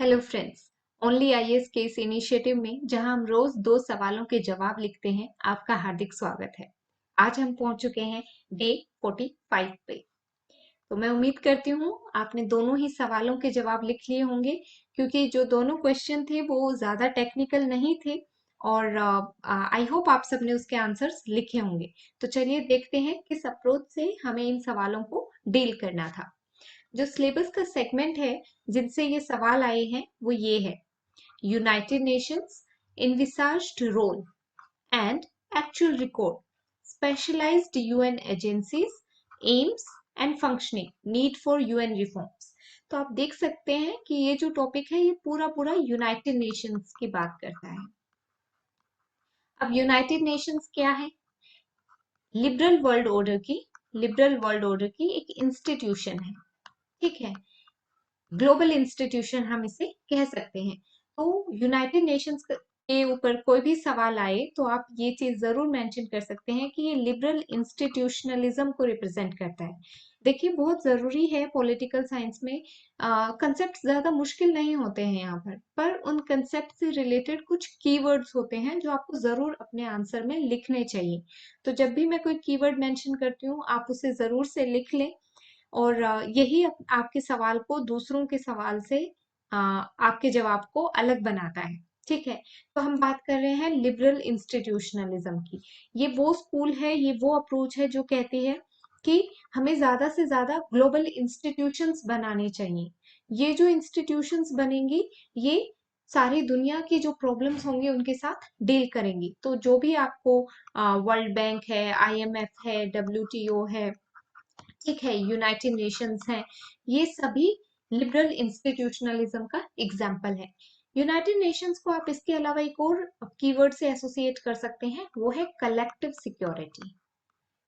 Hello friends. Only IAS के इस initiative में जहां हम रोज 2 सवालों के जवाब लिखते हैं, आपका हार्दिक स्वागत है। आज हम पहुंच चुके हैं डे 45 पे। तो मैं उम्मीद करती हूँ आपने दोनों ही सवालों के जवाब लिख लिए होंगे, क्योंकि जो दोनों क्वेश्चन थे वो ज्यादा टेक्निकल नहीं थे और आई होप आप सबने उसके आंसर्स लिखे होंगे। तो चलिए देखते हैं किस अप्रोच से हमें इन सवालों को डील करना था। जो सिलेबस का सेगमेंट है जिनसे ये सवाल आए हैं वो ये है: United Nations envisaged role and actual record, specialized UN agencies, aims and functioning, need for UN reforms। तो आप देख सकते हैं कि ये जो टॉपिक है ये पूरा पूरा यूनाइटेड नेशंस की बात करता है। अब यूनाइटेड नेशंस क्या है? लिबरल वर्ल्ड ऑर्डर की एक इंस्टीट्यूशन है। ठीक है, ग्लोबल इंस्टीट्यूशन हम इसे कह सकते हैं। तो यूनाइटेड नेशंस के ऊपर कोई भी सवाल आए तो आप ये चीज जरूर मेंशन कर सकते हैं कि ये लिबरल इंस्टीट्यूशनलिज्म को रिप्रेजेंट करता है। देखिए, बहुत जरूरी है पॉलिटिकल साइंस में, कंसेप्ट ज्यादा मुश्किल नहीं होते हैं यहाँ पर उन कंसेप्ट से रिलेटेड कुछ कीवर्ड्स होते हैं जो आपको जरूर अपने आंसर में लिखने चाहिए। तो जब भी मैं कोई कीवर्ड मेंशन करती हूँ आप उसे जरूर से लिख लें, और यही आपके सवाल को दूसरों के सवाल से आपके जवाब को अलग बनाता है। ठीक है, तो हम बात कर रहे हैं लिबरल इंस्टीट्यूशनलिज्म की। ये वो स्कूल है, ये वो अप्रोच है जो कहती है कि हमें ज्यादा से ज्यादा ग्लोबल इंस्टीट्यूशंस बनाने चाहिए। ये जो इंस्टीट्यूशंस बनेंगी ये सारी दुनिया की जो प्रॉब्लम्स होंगी उनके साथ डील करेंगी। तो जो भी आपको वर्ल्ड बैंक है, आईएमएफ है, डब्ल्यूटीओ है, ठीक है, यूनाइटेड नेशंस हैं, ये सभी लिबरल इंस्टीट्यूशनलिज्म का एग्जाम्पल है। यूनाइटेड नेशंस को आप इसके अलावा एक और कीवर्ड से एसोसिएट कर सकते हैं, वो है कलेक्टिव सिक्योरिटी।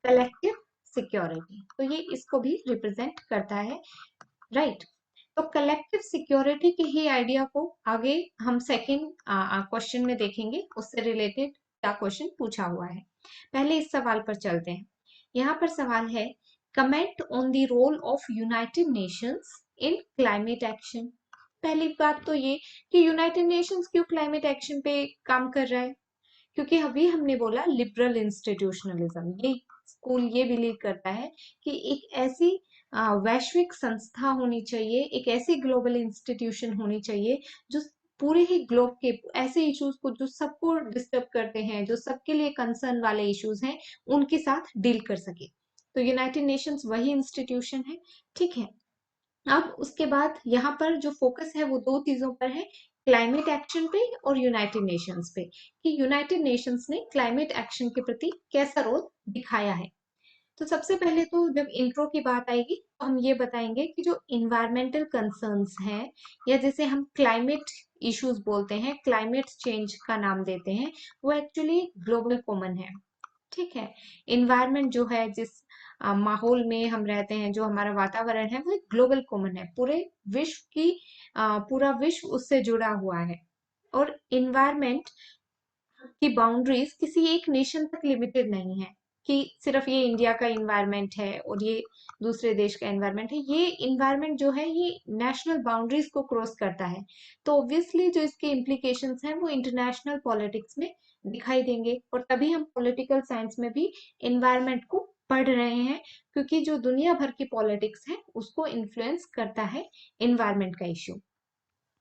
कलेक्टिव सिक्योरिटी, तो ये इसको भी रिप्रेजेंट करता है, राइट। तो कलेक्टिव सिक्योरिटी के ही आइडिया को आगे हम सेकंड क्वेश्चन में देखेंगे, उससे रिलेटेड क्या क्वेश्चन पूछा हुआ है। पहले इस सवाल पर चलते हैं। यहाँ पर सवाल है: comment on the role of United Nations in climate action. पहली बात तो ये कि यूनाइटेड नेशंस क्यों क्लाइमेट एक्शन पे काम कर रहा है, क्योंकि अभी हमने बोला लिबरल इंस्टीट्यूशनलिज्म, ये स्कूल ये बिलीव करता है कि एक ऐसी वैश्विक संस्था होनी चाहिए, एक ऐसी ग्लोबल इंस्टीट्यूशन होनी चाहिए जो पूरे ही ग्लोब के ऐसे इश्यूज को जो सबको डिस्टर्ब करते हैं, जो सबके लिए कंसर्न वाले इश्यूज हैं, उनके साथ डील कर सके। तो यूनाइटेड नेशंस वही इंस्टीट्यूशन है। ठीक है, अब उसके बाद यहाँ पर जो फोकस है वो दो चीजों पर है, क्लाइमेट एक्शन पे और यूनाइटेड नेशंस पे, कि यूनाइटेड नेशंस ने क्लाइमेट एक्शन के प्रति कैसा रोल दिखाया है। तो सबसे पहले तो जब इंट्रो की बात आएगी तो हम ये बताएंगे कि जो इन्वायरमेंटल कंसर्न्स हैं, या जिसे हम क्लाइमेट इश्यूज बोलते हैं, क्लाइमेट चेंज का नाम देते हैं, वो एक्चुअली ग्लोबल कॉमन है। ठीक है, इन्वायरमेंट जो है, जिस माहौल में हम रहते हैं, जो हमारा वातावरण है, वो एक ग्लोबल कॉमन है। पूरे विश्व की पूरा विश्व उससे जुड़ा हुआ है। और इन्वायरमेंट की बाउंड्रीज किसी एक नेशन तक लिमिटेड नहीं है कि सिर्फ ये इंडिया का इन्वायरमेंट है और ये दूसरे देश का इन्वायरमेंट है। ये इन्वायरमेंट जो है ये नेशनल बाउंड्रीज को क्रॉस करता है। तो ऑब्वियसली जो इसके इम्प्लीकेशंस हैं वो इंटरनेशनल पॉलिटिक्स में दिखाई देंगे, और तभी हम पॉलिटिकल साइंस में भी इन्वायरमेंट को पढ़ रहे हैं, क्योंकि जो दुनिया भर की पॉलिटिक्स है उसको इन्फ्लुएंस करता है इन्वायरमेंट का इश्यू।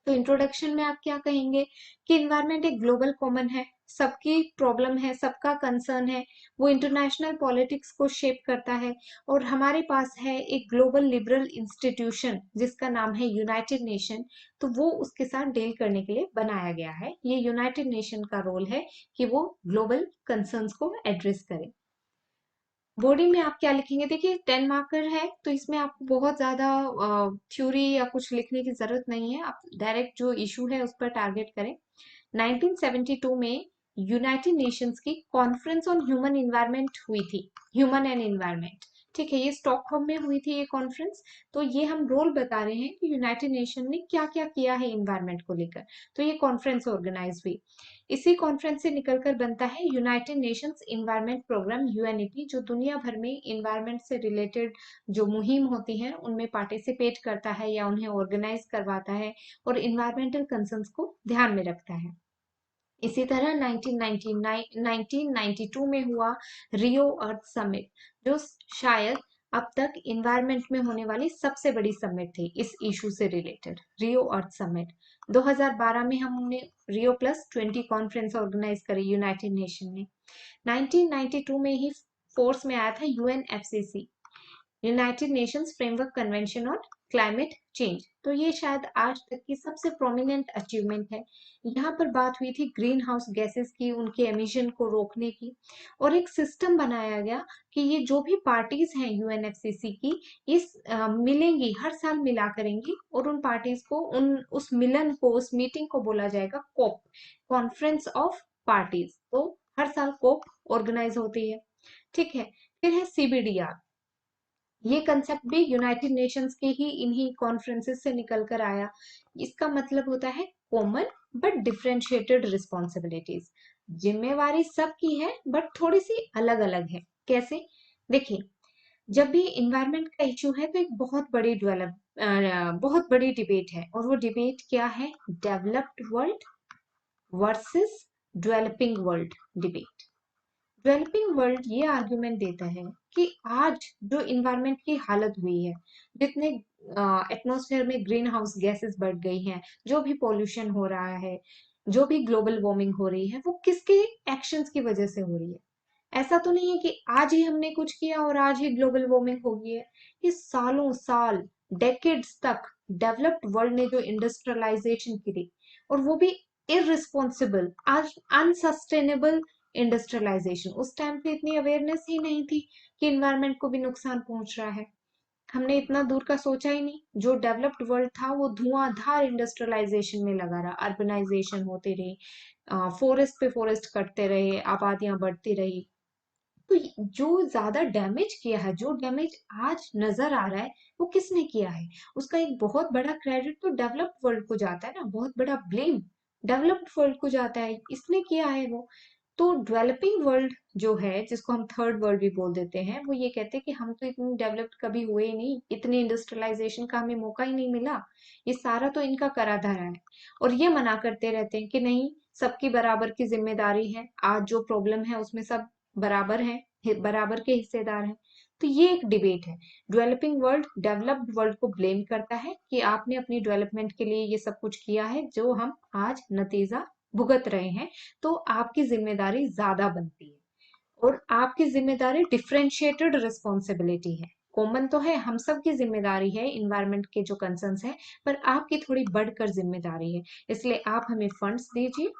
तो इंट्रोडक्शन में आप क्या कहेंगे कि इन्वायरमेंट एक ग्लोबल कॉमन है, सबकी प्रॉब्लम है, सबका कंसर्न है, वो इंटरनेशनल पॉलिटिक्स को शेप करता है। और हमारे पास है एक ग्लोबल लिबरल इंस्टीट्यूशन जिसका नाम है यूनाइटेड नेशन, तो वो उसके साथ डील करने के लिए बनाया गया है। ये यूनाइटेड नेशन का रोल है कि वो ग्लोबल कंसर्न्स को एड्रेस करे। बॉडी में आप क्या लिखेंगे? देखिए, 10 मार्कर है तो इसमें आपको बहुत ज्यादा थ्योरी या कुछ लिखने की जरूरत नहीं है, आप डायरेक्ट जो इशू है उस पर टारगेट करें। 1972 में यूनाइटेड नेशंस की कॉन्फ्रेंस ऑन ह्यूमन इन्वायरमेंट हुई थी, ह्यूमन एंड इन्वायरमेंट। ठीक है, ये स्टॉकहोम में हुई थी ये कॉन्फ्रेंस। तो ये हम रोल बता रहे हैं कि यूनाइटेड नेशन ने क्या क्या किया है इन्वायरमेंट को लेकर। तो ये कॉन्फ्रेंस ऑर्गेनाइज हुई। इसी कॉन्फ्रेंस से निकलकर बनता है United Nations environment programme UNEP, जो दुनिया भर में इन्वायरमेंट से रिलेटेड जो मुहिम होती है उनमें पार्टिसिपेट करता है या उन्हें ऑर्गेनाइज करवाता है और इन्वायरमेंटल कंसर्न्स को ध्यान में रखता है। इसी तरह 1992 में हुआ रियो अर्थ समिट, जो शायद अब तक इन्वायरमेंट में होने वाली सबसे बड़ी समिट थी इस इशू से रिलेटेड, रियो अर्थ समिट। 2012 में हमने रियो प्लस 20 कॉन्फ्रेंस ऑर्गेनाइज करी यूनाइटेड नेशन ने। 1992 में ही फोर्स में आया था UNFCCC, United Nations framework convention on climate change. तो ये शायद आज तक की सबसे प्रोमिनेंट अचीवमेंट है। यहाँ पर बात हुई थी ग्रीन हाउस गैसेस की, उनके एमिशन को रोकने की, और एक सिस्टम बनाया गया कि ये जो भी पार्टीज हैं यूएनएफसीसी की, इस मिलेंगी, हर साल मिला करेंगी, और उन पार्टीज को उस मिलन को, उस मीटिंग को बोला जाएगा कोप, कॉन्फ्रेंस ऑफ पार्टीज। तो हर साल कोप ऑर्गेनाइज होती है। ठीक है, फिर है सीबीडीआर। ये कंसेप्ट भी यूनाइटेड नेशंस के ही इन्हीं कॉन्फ्रेंसेस से निकल कर आया। इसका मतलब होता है कॉमन बट डिफरेंशिएटेड रिस्पॉन्सिबिलिटीज। जिम्मेवारी सबकी है बट थोड़ी सी अलग अलग है। कैसे? देखिए, जब भी इन्वायरमेंट का इशू है तो एक बहुत बड़ी डिबेट है, और वो डिबेट क्या है? Developed world versus developing world debate. Developing world ये आर्गुमेंट देता है कि आज जो इन्वायरमेंट की हालत हुई है, जितने एटमॉस्फेयर में ग्रीन हाउस गैसेस बढ़ गई हैं, जो भी पॉल्यूशन हो रहा है, जो भी ग्लोबल वार्मिंग हो रही है, वो किसके एक्शंस की वजह से हो रही है। ऐसा तो नहीं है कि आज ही हमने कुछ किया और आज ही ग्लोबल वार्मिंग हो गई है। ये सालों साल, डेकेड्स तक डेवलप्ड वर्ल्ड ने जो इंडस्ट्रियलाइजेशन की, और वो भी इररिस्पॉन्सिबल, अनसस्टेनेबल इंडस्ट्रियलाइजेशन। उस टाइम पे इतनी अवेयरनेस ही नहीं थी कि इन्वायरमेंट को भी नुकसान पहुंच रहा है। हमने इतना दूर का सोचा ही नहीं। जो डेवलप्ड वर्ल्ड था वो धुआंधार इंडस्ट्रियलाइजेशन में लगा रहा, अर्बनाइजेशन होती रही, फॉरेस्ट पे फॉरेस्ट कटते रहे, आबादियां बढ़ती रही। तो जो ज्यादा डैमेज किया है, जो डैमेज आज नजर आ रहा है, वो किसने किया है? उसका एक बहुत बड़ा क्रेडिट तो डेवलप्ड वर्ल्ड को जाता है ना, बहुत बड़ा ब्लेम डेवलप्ड वर्ल्ड को जाता है, इसने किया है वो। तो डेवलपिंग वर्ल्ड जो है, जिसको हम थर्ड वर्ल्ड भी बोल देते हैं, वो ये कहते हैं कि हम तो इतनी डेवलप्ड कभी हुए ही नहीं, इतनी इंडस्ट्रियलाइजेशन का हमें मौका ही नहीं मिला, ये सारा तो इनका करा धरा है। और ये मना करते रहते हैं कि नहीं, सबकी बराबर की जिम्मेदारी है, आज जो प्रॉब्लम है उसमें सब बराबर हैं, बराबर के हिस्सेदार हैं। तो ये एक डिबेट है। डेवलपिंग वर्ल्ड डेवलप्ड वर्ल्ड को ब्लेम करता है कि आपने अपनी डेवलपमेंट के लिए ये सब कुछ किया है जो हम आज नतीजा भुगत रहे हैं, तो आपकी जिम्मेदारी ज्यादा बनती है। और आपकी जिम्मेदारी डिफरेंशिएटेड रिस्पॉन्सिबिलिटी है। कॉमन तो है, हम सब की जिम्मेदारी है इन्वायरमेंट के जो कंसर्न्स है, पर आपकी थोड़ी बढ़कर जिम्मेदारी है। इसलिए आप हमें फंड्स दीजिए,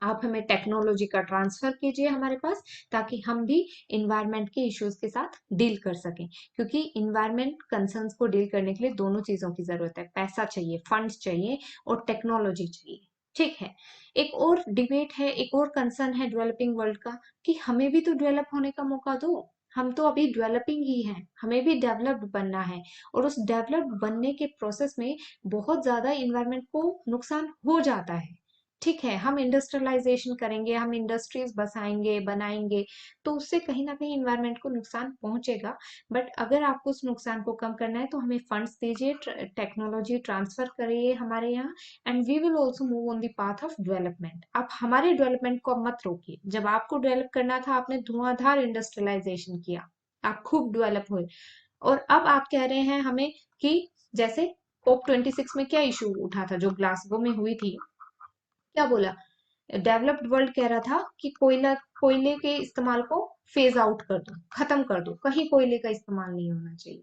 आप हमें टेक्नोलॉजी का ट्रांसफर कीजिए हमारे पास, ताकि हम भी इन्वायरमेंट के इश्यूज के साथ डील कर सकें। क्योंकि इन्वायरमेंट कंसर्न्स को डील करने के लिए दोनों चीजों की जरूरत है, पैसा चाहिए, फंड्स चाहिए, और टेक्नोलॉजी चाहिए। ठीक है, एक और डिबेट है, एक और कंसर्न है डेवलपिंग वर्ल्ड का, कि हमें भी तो डेवलप होने का मौका दो। हम तो अभी डेवलपिंग ही हैं, हमें भी डेवलप्ड बनना है, और उस डेवलप्ड बनने के प्रोसेस में बहुत ज्यादा इन्वायरमेंट को नुकसान हो जाता है। ठीक है, हम इंडस्ट्रियलाइजेशन करेंगे, हम इंडस्ट्रीज बसाएंगे, बनाएंगे, तो उससे कहीं ना कहीं इन्वायरमेंट को नुकसान पहुंचेगा। बट अगर आपको उस नुकसान को कम करना है तो हमें फंड्स दीजिए, टेक्नोलॉजी ट्रांसफर करिए हमारे यहाँ, and we will also move on the path of development. आप हमारे डेवलपमेंट को मत रोकिए। जब आपको डेवलप करना था, आपने धुआंधार इंडस्ट्रियलाइजेशन किया, आप खूब डेवलप हुए, और अब आप कह रहे हैं हमें कि जैसे COP26 में क्या इशू उठा था जो ग्लासगो में हुई थी, क्या बोला? डेवलप्ड वर्ल्ड कह रहा था कि कोयले के इस्तेमाल को फेज आउट कर दो, खत्म कर दो, कहीं कोयले का इस्तेमाल नहीं होना चाहिए।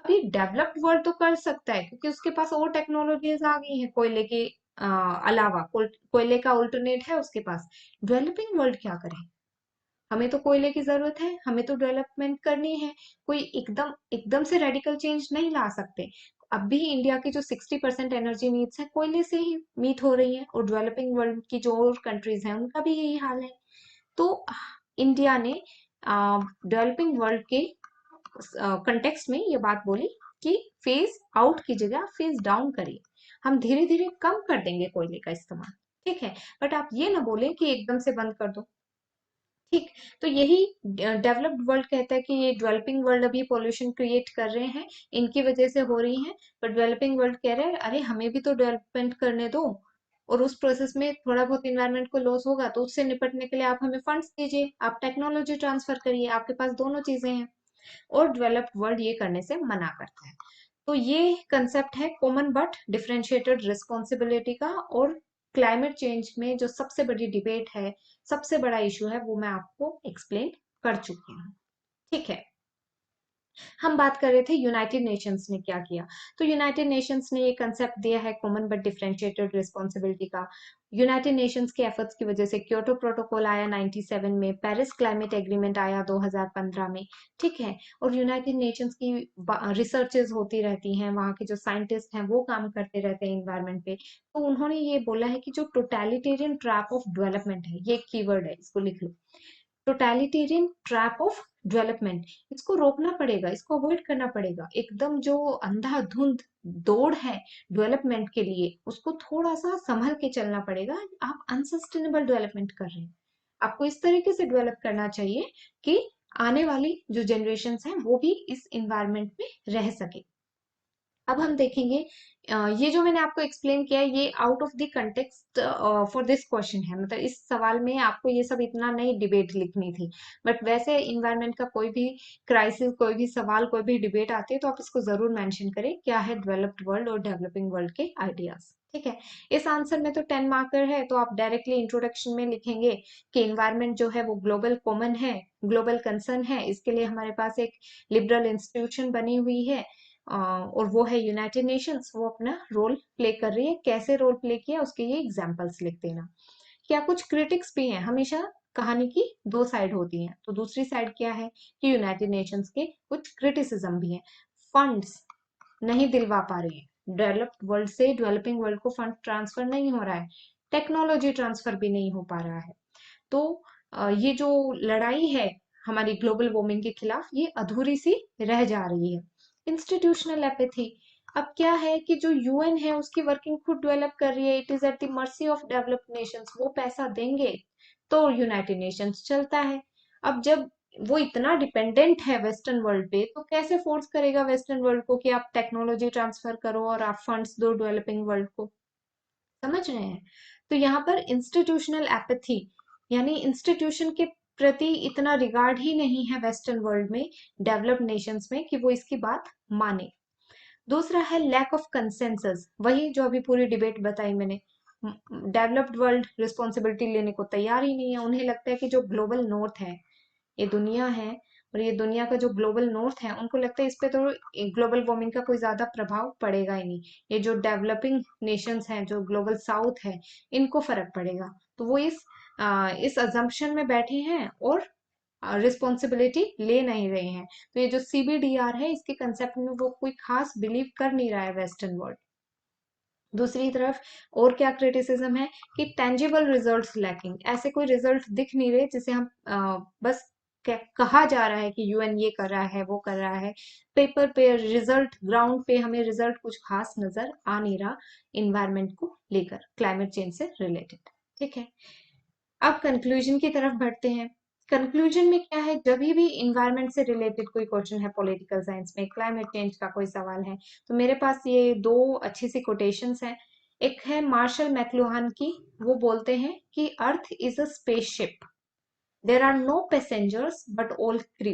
अभी डेवलप्ड वर्ल्ड तो कर सकता है क्योंकि उसके पास और टेक्नोलॉजीज आ गई हैं कोयले के अलावा, कोयले का अल्टरनेट है उसके पास। डेवलपिंग वर्ल्ड क्या करे? हमें तो कोयले की जरूरत है, हमें तो डेवलपमेंट करनी है। कोई एकदम एकदम से रेडिकल चेंज नहीं ला सकते। अब भी इंडिया की जो 60% एनर्जी नीड्स है कोयले से ही मीट हो रही है, और डेवलपिंग वर्ल्ड की जो और कंट्रीज हैं उनका भी यही हाल है। तो इंडिया ने डेवलपिंग वर्ल्ड के कंटेक्स्ट में ये बात बोली कि फेज आउट की जगह फेज डाउन करिए, हम धीरे धीरे कम कर देंगे कोयले का इस्तेमाल, ठीक है। बट आप ये ना बोले कि एकदम से बंद कर दो, ठीक। तो यही डेवलप्ड वर्ल्ड कहता है कि ये डेवलपिंग वर्ल्ड अभी पॉल्यूशन क्रिएट कर रहे हैं, इनकी वजह से हो रही है। पर डेवलपिंग वर्ल्ड कह रहे हैं अरे हमें भी तो डेवलपमेंट करने दो, और उस प्रोसेस में थोड़ा बहुत इन्वायरमेंट को लॉस होगा तो उससे निपटने के लिए आप हमें फंड्स दीजिए, आप टेक्नोलॉजी ट्रांसफर करिए, आपके पास दोनों चीजें हैं। और डेवलप्ड वर्ल्ड ये करने से मना करता है। तो ये कंसेप्ट है कॉमन बट डिफरेंशिएटेड रिस्पॉन्सिबिलिटी का। और क्लाइमेट चेंज में जो सबसे बड़ी डिबेट है, सबसे बड़ा इशू है, वो मैं आपको एक्सप्लेन कर चुकी हूँ, ठीक है। हम बात कर रहे थे यूनाइटेड नेशंस ने क्या किया। तो यूनाइटेड नेशंस ने ये कंसेप्ट दिया है कॉमन बट डिफरेंशिएटेड रिस्पॉन्सिबिलिटी का। यूनाइटेड नेशंस के एफर्ट्स की वजह से क्योटो प्रोटोकॉल आया 97 में, पेरिस क्लाइमेट एग्रीमेंट आया 2015 में, ठीक है। और यूनाइटेड नेशंस की रिसर्चेज होती रहती हैं, वहाँ के जो साइंटिस्ट हैं वो काम करते रहते हैं इन्वायरमेंट पे। तो उन्होंने ये बोला है कि जो टोटलिटेरियन ट्रैप ऑफ डेवलपमेंट है, ये कीवर्ड है, इसको लिख लो, टोटलिटेरियन ट्रैप ऑफ डेवलपमेंट, इसको रोकना पड़ेगा, इसको अवॉइड करना पड़ेगा। एकदम जो अंधाधुंध दौड़ है डेवलपमेंट के लिए, उसको थोड़ा सा संभल के चलना पड़ेगा। आप अनसस्टेनेबल डेवलपमेंट कर रहे हैं, आपको इस तरीके से डेवलप करना चाहिए कि आने वाली जो जनरेशन हैं वो भी इस इन्वायरमेंट में रह सके। अब हम देखेंगे, ये जो मैंने आपको एक्सप्लेन किया है ये out of the context for this question है, मतलब इस सवाल में आपको ये सब इतना नहीं डिबेट लिखनी थी। बट वैसे इन्वायरमेंट का कोई भी क्राइसिस, कोई भी सवाल, कोई भी डिबेट आती है तो आप इसको जरूर मेंशन करें, क्या है डेवलप्ड वर्ल्ड और डेवलपिंग वर्ल्ड के आइडियाज, ठीक है। इस आंसर में तो 10 मार्कर है, तो आप डायरेक्टली इंट्रोडक्शन में लिखेंगे कि इन्वायरमेंट जो है वो ग्लोबल कॉमन है, ग्लोबल कंसर्न है, इसके लिए हमारे पास एक लिबरल इंस्टीट्यूशन बनी हुई है, और वो है यूनाइटेड नेशंस। वो अपना रोल प्ले कर रही है, कैसे रोल प्ले किया उसके ये एग्जांपल्स लिख देना। क्या कुछ क्रिटिक्स भी हैं, हमेशा कहानी की दो साइड होती हैं, तो दूसरी साइड क्या है कि यूनाइटेड नेशंस के कुछ क्रिटिसिज्म भी है, फंड्स नहीं दिलवा पा रही है, डेवलप्ड वर्ल्ड से डेवलपिंग वर्ल्ड को फंड ट्रांसफर नहीं हो रहा है, टेक्नोलॉजी ट्रांसफर भी नहीं हो पा रहा है। तो ये जो लड़ाई है हमारी ग्लोबल वार्मिंग के खिलाफ, ये अधूरी सी रह जा रही है। इंस्टीट्यूशनल एपैथी, अब क्या है कि जो यूएन है उसकी वर्किंग खुद डेवलप कर रही है, it is at the mercy of developed Nations, वो पैसा देंगे तो यूनाइटेड नेशंस चलता है। अब जब वो इतना डिपेंडेंट है वेस्टर्न वर्ल्ड पे, तो कैसे फोर्स करेगा वेस्टर्न वर्ल्ड को कि आप टेक्नोलॉजी ट्रांसफर करो और आप फंड्स दो डेवलपिंग वर्ल्ड को, समझ रहे हैं। तो यहाँ पर इंस्टीट्यूशनल एपैथी, यानी इंस्टीट्यूशन के प्रति इतना रिगार्ड ही नहीं है वेस्टर्न वर्ल्ड में, डेवलप्ड नेशंस में, कि वो इसकी बात माने। दूसरा है लैक ऑफ कंसेंसस, वही जो अभी पूरी डिबेट बताई मैंने, डेवलप्ड वर्ल्ड रिस्पॉन्सिबिलिटी लेने को तैयार ही नहीं है। उन्हें लगता है कि जो ग्लोबल नॉर्थ है, ये दुनिया है, और ये दुनिया का जो ग्लोबल नॉर्थ है, उनको लगता है इस पे तो ग्लोबल वार्मिंग का कोई ज्यादा प्रभाव पड़ेगा ही नहीं, ये जो डेवलपिंग नेशंस हैं, जो ग्लोबल साउथ है, इनको फर्क पड़ेगा। तो वो इस अजम्पशन में बैठे हैं और रिस्पॉन्सिबिलिटी ले नहीं रहे हैं। तो ये जो सीबीडीआर है, इसके कंसेप्ट में वो कोई खास बिलीव कर नहीं रहा है वेस्टर्न वर्ल्ड। दूसरी तरफ और क्या क्रिटिसिज्म है कि टेंजिबल रिजल्ट्स लैकिंग, ऐसे कोई रिजल्ट दिख नहीं रहे जिसे हम बस कहा जा रहा है कि यूएन ये कर रहा है, वो कर रहा है, पेपर पे रिजल्ट, ग्राउंड पे हमें रिजल्ट कुछ खास नजर आ नहीं रहा इन्वायरमेंट को लेकर, क्लाइमेट चेंज से रिलेटेड, ठीक है। अब कंक्लूजन की तरफ बढ़ते हैं। कंक्लूजन में क्या है, जब भी इन्वायरमेंट से रिलेटेड कोई क्वेश्चन है पॉलिटिकल साइंस में, क्लाइमेट चेंज का कोई सवाल है, तो मेरे पास ये दो अच्छी सी कोटेशंस हैं। एक है मार्शल मैक्लुहान की, वो बोलते हैं कि earth is a spaceship, there are no passengers but all crew.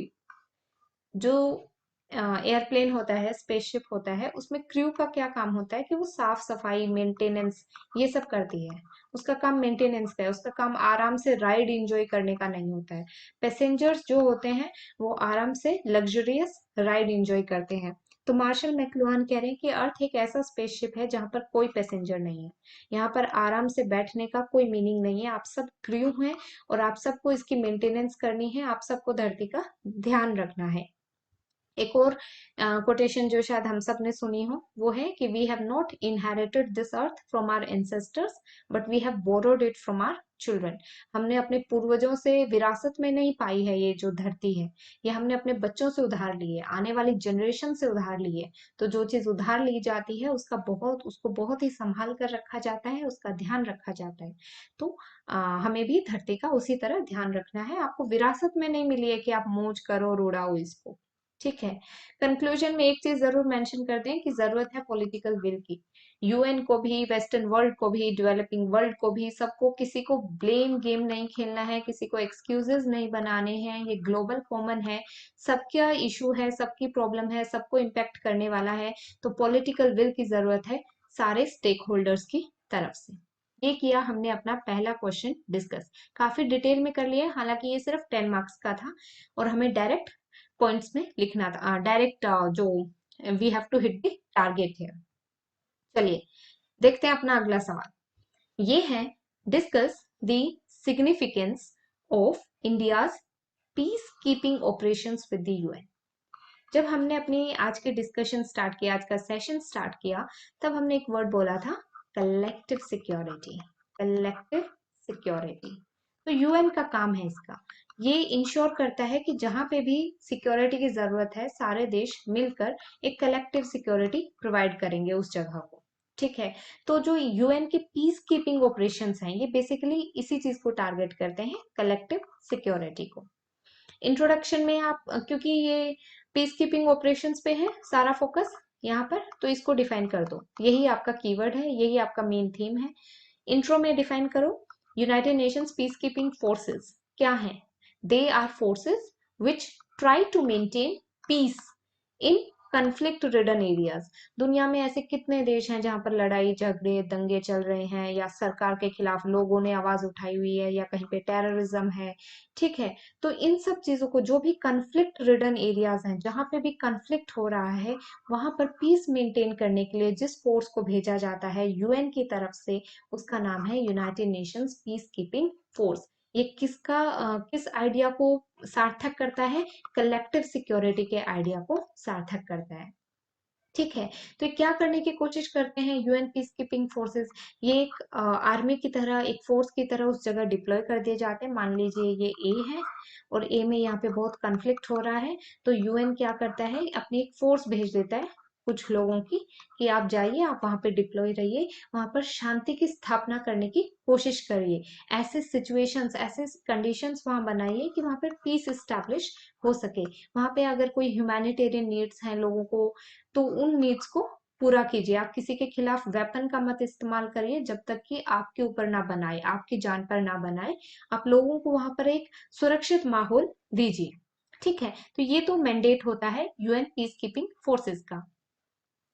जो एयरप्लेन होता है, स्पेसशिप होता है, उसमें क्रू का क्या काम होता है कि वो साफ सफाई, मेंटेनेंस, ये सब करती है। उसका काम मेंटेनेंस का है, उसका काम आराम से राइड एंजॉय करने का नहीं होता है। पैसेंजर्स जो होते हैं वो आराम से लग्जरियस राइड एंजॉय करते हैं। तो मार्शल मैक्लुहान कह रहे हैं कि अर्थ एक ऐसा स्पेसशिप है जहां पर कोई पैसेंजर नहीं है, यहाँ पर आराम से बैठने का कोई मीनिंग नहीं है, आप सब क्रू हैं और आप सबको इसकी मेंटेनेंस करनी है, आप सबको धरती का ध्यान रखना है। एक और कोटेशन जो शायद हम सब ने सुनी हो, वो है कि we have not inherited this earth from our ancestors but we have borrowed it from our children. हमने अपने पूर्वजों से विरासत में नहीं पाई है ये जो धरती है, ये हमने अपने बच्चों से उधार ली है, आने वाली जनरेशन से उधार ली है। तो जो चीज उधार ली जाती है उसको बहुत ही संभाल कर रखा जाता है, उसका ध्यान रखा जाता है। तो हमें भी धरती का उसी तरह ध्यान रखना है। आपको विरासत में नहीं मिली है कि आप मौज करो और उड़ाओ इसको। ठीक है। कंक्लूजन में एक चीज जरूर मेंशन कर दें कि जरूरत है पॉलिटिकल विल की। यूएन को भी, वेस्टर्न वर्ल्ड को भी, डेवलपिंग वर्ल्ड को भी, सबको, किसी को ब्लेम गेम नहीं खेलना है, किसी को एक्सक्यूजेस नहीं बनाने हैं। ये ग्लोबल कॉमन है, सबका इशू है, सबकी प्रॉब्लम है, सबको इम्पेक्ट करने वाला है। तो पॉलिटिकल विल की जरूरत है सारे स्टेक होल्डर्स की तरफ से। ये किया हमने अपना पहला क्वेश्चन डिस्कस। काफी डिटेल में कर लिया, हालांकि ये सिर्फ 10 मार्क्स का था और हमें डायरेक्ट पॉइंट्स में लिखना था, डायरेक्ट जो we have to hit the target है। चलिए देखते हैं अपना अगला सवाल। ये है, discuss the significance of India's peace keeping operations with the UN. जब हमने अपनी आज के डिस्कशन स्टार्ट किया, आज का सेशन स्टार्ट किया, तब हमने एक वर्ड बोला था, कलेक्टिव सिक्योरिटी। कलेक्टिव सिक्योरिटी, तो यूएन का काम है इसका। ये इंश्योर करता है कि जहां पे भी सिक्योरिटी की जरूरत है, सारे देश मिलकर एक कलेक्टिव सिक्योरिटी प्रोवाइड करेंगे उस जगह को। ठीक है। तो जो यूएन के पीस कीपिंग ऑपरेशंस हैं, ये बेसिकली इसी चीज को टारगेट करते हैं, कलेक्टिव सिक्योरिटी को। इंट्रोडक्शन में आप, क्योंकि ये पीस कीपिंग ऑपरेशंस पे है सारा फोकस यहाँ पर, तो इसको डिफाइन कर दो। यही आपका कीवर्ड है, यही आपका मेन थीम है। इंट्रो में डिफाइन करो, United Nations peace keeping forces क्या है? They are forces which try to maintain peace in conflict ridden areas. दुनिया में ऐसे कितने देश हैं जहां पर लड़ाई झगड़े दंगे चल रहे हैं, या सरकार के खिलाफ लोगों ने आवाज उठाई हुई है, या कहीं पे टेररिज्म है। ठीक है। तो इन सब चीजों को, जो भी कन्फ्लिक्ट रिडन एरियाज हैं, जहां पे भी कन्फ्लिक्ट हो रहा है, वहां पर पीस मेंटेन करने के लिए जिस फोर्स को भेजा जाता है यूएन की तरफ से, उसका नाम है United Nations peace keeping force. ये किस आइडिया को सार्थक करता है? कलेक्टिव सिक्योरिटी के आइडिया को सार्थक करता है। ठीक है। तो ये क्या करने की कोशिश करते हैं यूएन पीस कीपिंग फोर्सेस? ये एक आर्मी की तरह, एक फोर्स की तरह उस जगह डिप्लॉय कर दिए जाते हैं। मान लीजिए ये ए है और ए में यहाँ पे बहुत कन्फ्लिक्ट हो रहा है, तो यूएन क्या करता है, अपनी एक फोर्स भेज देता है कुछ लोगों की, कि आप जाइए, आप वहां पे डिप्लॉय रहिए, वहां पर शांति की स्थापना करने की कोशिश करिए। ऐसे सिचुएशंस, ऐसे कंडीशंस वहां बनाइए कि वहां पर पीस स्टैब्लिश हो सके। वहां पे अगर कोई ह्यूमैनिटेरियन नीड्स हैं लोगों को, तो उन नीड्स को पूरा कीजिए। आप किसी के खिलाफ वेपन का मत इस्तेमाल करिए जब तक कि आपके ऊपर ना बनाए, आपकी जान पर ना बनाए। आप लोगों को वहां पर एक सुरक्षित माहौल दीजिए। ठीक है। तो ये तो मैंडेट होता है यूएन पीस कीपिंग फोर्सेस का।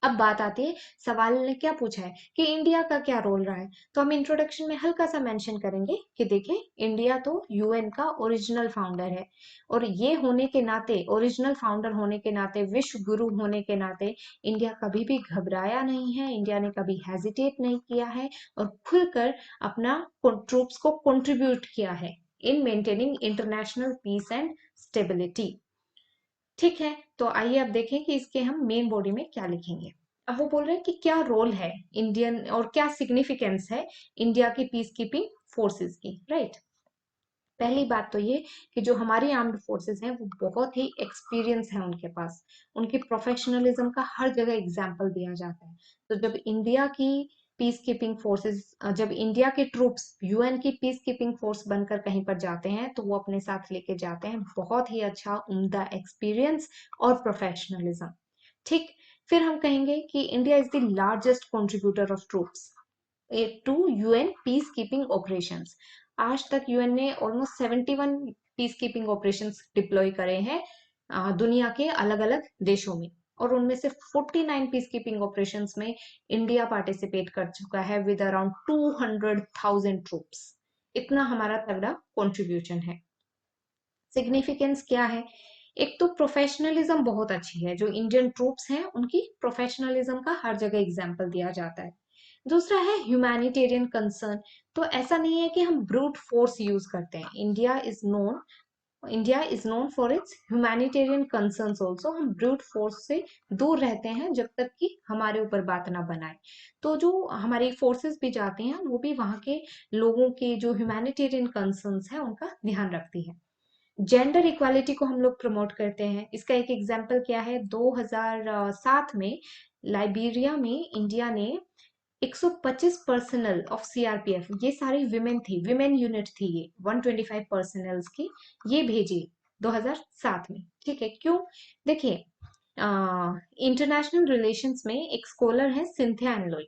अब बात आती है, सवाल ने क्या पूछा है कि इंडिया का क्या रोल रहा है। तो हम इंट्रोडक्शन में हल्का सा मेंशन करेंगे कि देखें, इंडिया तो यूएन का ओरिजिनल फाउंडर है, और ये होने के नाते, ओरिजिनल फाउंडर होने के नाते, विश्व गुरु होने के नाते, इंडिया कभी भी घबराया नहीं है, इंडिया ने कभी हेजिटेट नहीं किया है, और खुलकर अपना ट्रूप्स को कंट्रीब्यूट किया है in maintaining international peace and stability. ठीक है। तो आइए अब देखें कि इसके हम मेन बॉडी में क्या लिखेंगे। अब वो बोल रहे हैं कि क्या रोल है इंडियन, और क्या सिग्निफिकेंस है इंडिया की पीस कीपिंग फोर्सेस की, राइट। पहली बात तो ये कि जो हमारी आर्म्ड फोर्सेस हैं, वो बहुत ही एक्सपीरियंस है उनके पास, उनकी प्रोफेशनलिज्म का हर जगह एग्जाम्पल दिया जाता है। तो जब इंडिया की पीस कीपिंग फोर्सेस, जब इंडिया के ट्रूप्स यूएन की पीस कीपिंग फोर्स बनकर कहीं पर जाते हैं, तो वो अपने साथ लेके जाते हैं बहुत ही अच्छा उम्दा एक्सपीरियंस और प्रोफेशनलिज्म। ठीक। फिर हम कहेंगे कि India is the largest contributor of troops to UN peace keeping operations. आज तक यूएन ने almost 71 peace keeping operations deploy करे हैं दुनिया के अलग अलग देशों में, और उनमें से 49 पीस कीपिंग ऑपरेशंस में इंडिया पार्टिसिपेट कर चुका है विद अराउंड 200,000 ट्रूप्स। इतना हमारा तगड़ा कंट्रीब्यूशन है। सिग्निफिकेंस क्या है? एक तो प्रोफेशनलिज्म बहुत अच्छी है, जो इंडियन ट्रूप्स हैं उनकी प्रोफेशनलिज्म का हर जगह एग्जाम्पल दिया जाता है। दूसरा है ह्यूमैनिटेरियन कंसर्न। तो ऐसा नहीं है कि हम ब्रूट फोर्स यूज करते हैं। India is known India is known for its humanitarian concerns also. हम ब्रूट फोर्स से दूर रहते हैं जब तक कि हमारे ऊपर बात ना बनाए। तो जो हमारी फोर्सेस भी जाती हैं वो भी वहाँ के लोगों के जो ह्यूमैनिटेरियन कंसर्न्स हैं उनका ध्यान रखती है। जेंडर इक्वालिटी को हम लोग प्रमोट करते हैं। इसका एक एग्जाम्पल क्या है, 2007 में लाइबेरिया में इंडिया ने 125 पर्सनल ऑफ सीआरपीएफ, ये सारी विमेन थी, विमेन यूनिट थी ये, 125 पर्सनल्स की, ये भेजी 2007 में। ठीक है, क्यों? देखिए, इंटरनेशनल रिलेशंस में एक स्कॉलर है सिंथिया एनलॉय,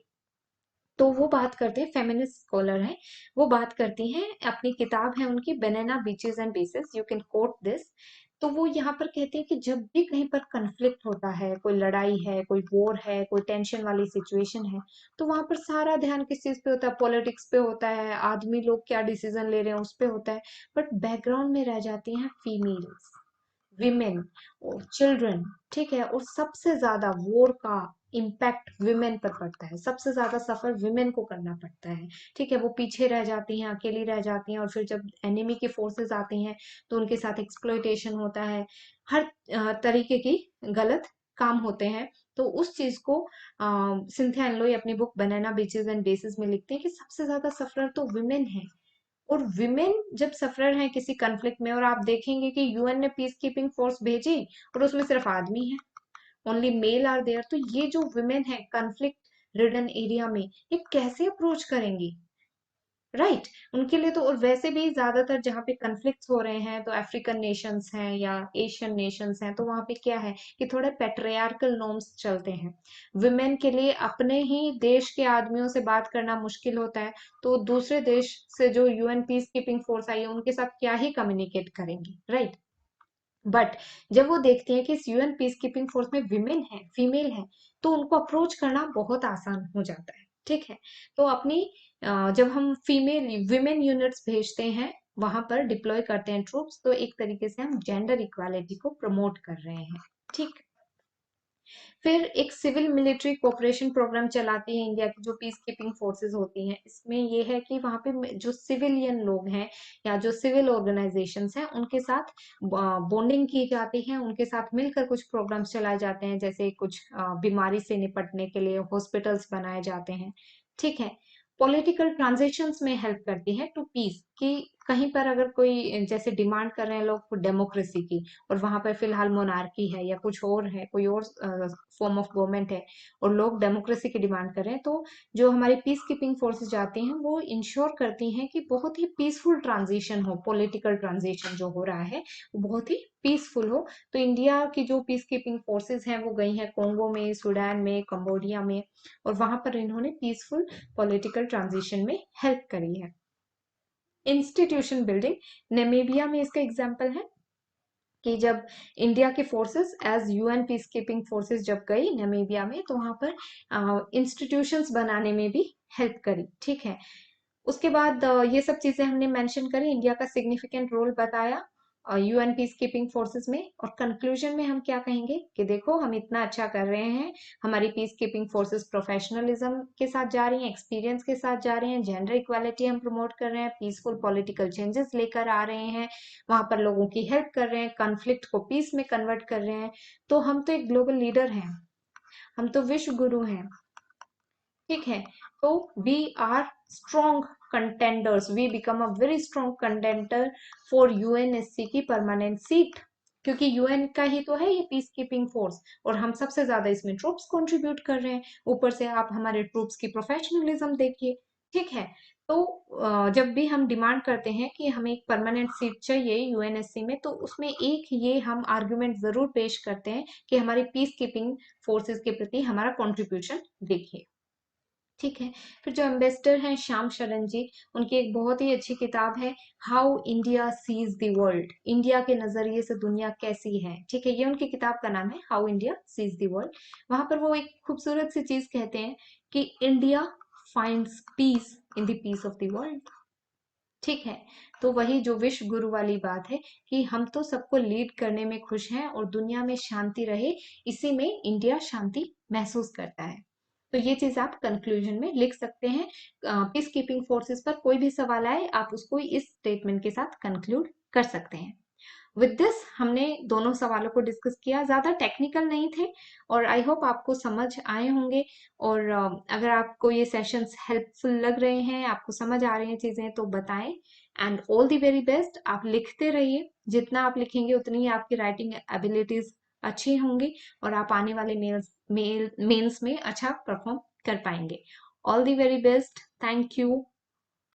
तो वो बात करते हैं, फेमिनिस्ट स्कॉलर हैं, वो बात करती हैं, अपनी किताब है उनकी banana beaches and bases, you can quote this. तो वो यहाँ पर कहते हैं कि जब भी कहीं पर कन्फ्लिक्ट होता है, कोई लड़ाई है, कोई वॉर है, कोई टेंशन वाली सिचुएशन है, तो वहां पर सारा ध्यान किस चीज पे होता है? पॉलिटिक्स पे होता है, आदमी लोग क्या डिसीजन ले रहे हैं उस पे होता है, बट बैकग्राउंड में रह जाती हैं फीमेल्स, विमेन और चिल्ड्रन। ठीक है, और सबसे ज्यादा वॉर का इम्पैक्ट विमेन पर पड़ता है, सबसे ज्यादा सफर विमेन को करना पड़ता है। ठीक है, वो पीछे रह जाती हैं, अकेली रह जाती हैं, और फिर जब एनिमी की फोर्सेस आती हैं तो उनके साथ एक्सप्लॉइटेशन होता है, हर तरीके की गलत काम होते हैं। तो उस चीज को सिंथिया एनलोई अपनी book banana beaches and basis में लिखते हैं कि सबसे ज्यादा सफर तो विमेन है। और विमेन जब सफरर हैं किसी कन्फ्लिक्ट में, और आप देखेंगे कि यूएन ने पीस कीपिंग फोर्स भेजी और उसमें सिर्फ आदमी है, ओनली मेल आर देयर, तो ये जो विमेन है कन्फ्लिक्ट रिडन एरिया में, ये कैसे अप्रोच करेंगी? राइट, उनके लिए तो, और वैसे भी ज्यादातर जहाँ पे कन्फ्लिक्ट्स हो रहे हैं तो अफ्रीकन नेशंस हैं या एशियन नेशंस हैं, तो वहां पे क्या है कि थोड़े पेट्रियार्कल नॉर्म्स चलते हैं। विमेन के लिए अपने ही देश के आदमियों से बात करना मुश्किल होता है, तो दूसरे देश से जो यूएन पीस कीपिंग फोर्स आई है उनके साथ क्या ही कम्युनिकेट करेंगी, राइट? बट जब वो देखते हैं कि इस यूएन पीस कीपिंग फोर्स में विमेन है, फीमेल है, तो उनको अप्रोच करना बहुत आसान हो जाता है। ठीक है, तो अपनी जब हम फीमेल विमेन यूनिट्स भेजते हैं, वहां पर डिप्लॉय करते हैं ट्रूप्स, तो एक तरीके से हम जेंडर इक्वालिटी को प्रमोट कर रहे हैं। ठीक, फिर एक सिविल मिलिट्री कोऑपरेशन प्रोग्राम चलाती है इंडिया की जो पीस कीपिंग फोर्सेस होती हैं। इसमें ये है कि वहां पे जो सिविलियन लोग हैं या जो सिविल ऑर्गेनाइजेशंस हैं उनके साथ बॉन्डिंग की जाती है, उनके साथ मिलकर कुछ प्रोग्राम्स चलाए जाते हैं, जैसे कुछ बीमारी से निपटने के लिए हॉस्पिटल्स बनाए जाते हैं। ठीक है, पॉलिटिकल ट्रांजिशंस में हेल्प करती है टू पीस, कि कहीं पर अगर कोई जैसे डिमांड कर रहे हैं लोग डेमोक्रेसी की, और वहां पर फिलहाल मोनार्की है या कुछ और है, कोई और फॉर्म ऑफ गवर्नमेंट है, और लोग डेमोक्रेसी की डिमांड कर रहे हैं, तो जो हमारी पीस कीपिंग फोर्सेस जाती हैं वो इंश्योर करती हैं कि बहुत ही पीसफुल ट्रांजिशन हो, पॉलिटिकल ट्रांजिशन जो हो रहा है वो बहुत ही पीसफुल हो। तो इंडिया की जो पीस कीपिंग फोर्सेस हैं वो गई हैं कॉन्गो में, सूडान में, कंबोडिया में, और वहां पर इन्होंने पीसफुल पॉलिटिकल ट्रांजिशन में हेल्प करी है। इंस्टीट्यूशन बिल्डिंग, नेमीबिया में इसका एग्जाम्पल है कि जब इंडिया की forces as UN peace keeping forces जब गई नामीबिया में, तो वहां पर इंस्टीट्यूशंस बनाने में भी हेल्प करी। ठीक है, उसके बाद ये सब चीजें हमने मेंशन करी, इंडिया का सिग्निफिकेंट रोल बताया यूएन पीस कीपिंग फोर्सेस में, और कंक्लूजन में हम क्या कहेंगे कि देखो हम इतना अच्छा कर रहे हैं, हमारी पीस कीपिंग फोर्सेस प्रोफेशनलिज्म के साथ जा रही हैं, एक्सपीरियंस के साथ जा रहे हैं, जेंडर इक्वालिटी हम प्रमोट कर रहे हैं, पीसफुल पॉलिटिकल चेंजेस लेकर आ रहे हैं, वहां पर लोगों की हेल्प कर रहे हैं, कॉन्फ्लिक्ट को पीस में कन्वर्ट कर रहे हैं, तो हम तो एक ग्लोबल लीडर हैं, हम तो विश्व गुरु हैं। ठीक है, तो we are strong contenders, we become a very strong contender for UNSC की परमानेंट सीट, क्योंकि यूएन का ही तो है ये पीस कीपिंग फोर्स, और हम सबसे ज्यादा इसमें ट्रूप्स कंट्रीब्यूट कर रहे हैं, ऊपर से आप हमारे ट्रूप्स की प्रोफेशनलिज्म देखिए। ठीक है, तो जब भी हम डिमांड करते हैं कि हमें एक परमानेंट सीट चाहिए यूएनएससी में, तो उसमें एक ये हम आर्गुमेंट जरूर पेश करते हैं कि हमारी पीस कीपिंग फोर्सेस के प्रति हमारा कॉन्ट्रीब्यूशन देखिए। ठीक है, फिर जो एम्बेसडर हैं श्याम शरण जी, उनकी एक बहुत ही अच्छी किताब है how India sees the world, India के नजरिए से दुनिया कैसी है। ठीक है, ये उनकी किताब का नाम है how India sees the world. वहां पर वो एक खूबसूरत सी चीज कहते हैं कि India finds peace in the peace of the world. ठीक है, तो वही जो विश्व गुरु वाली बात है कि हम तो सबको लीड करने में खुश हैं, और दुनिया में शांति रहे, इसी में इंडिया शांति महसूस करता है। तो ये चीज आप कंक्लूजन में लिख सकते हैं। पीस कीपिंग फोर्सेस पर कोई भी सवाल आए आप उसको इस स्टेटमेंट के साथ कंक्लूड कर सकते हैं। विद दिस हमने दोनों सवालों को डिस्कस किया, ज़्यादा टेक्निकल नहीं थे और आई होप आपको समझ आए होंगे। और अगर आपको ये सेशंस हेल्पफुल लग रहे हैं, आपको समझ आ रही हैं चीज़ें, तो बताएं। And all the very best. आप लिखते रहिए, जितना आप लिखेंगे उतनी ही आपकी राइटिंग एबिलिटीज अच्छी होंगी और आप आने वाले मेंस में अच्छा परफॉर्म कर पाएंगे। All the very best. Thank you.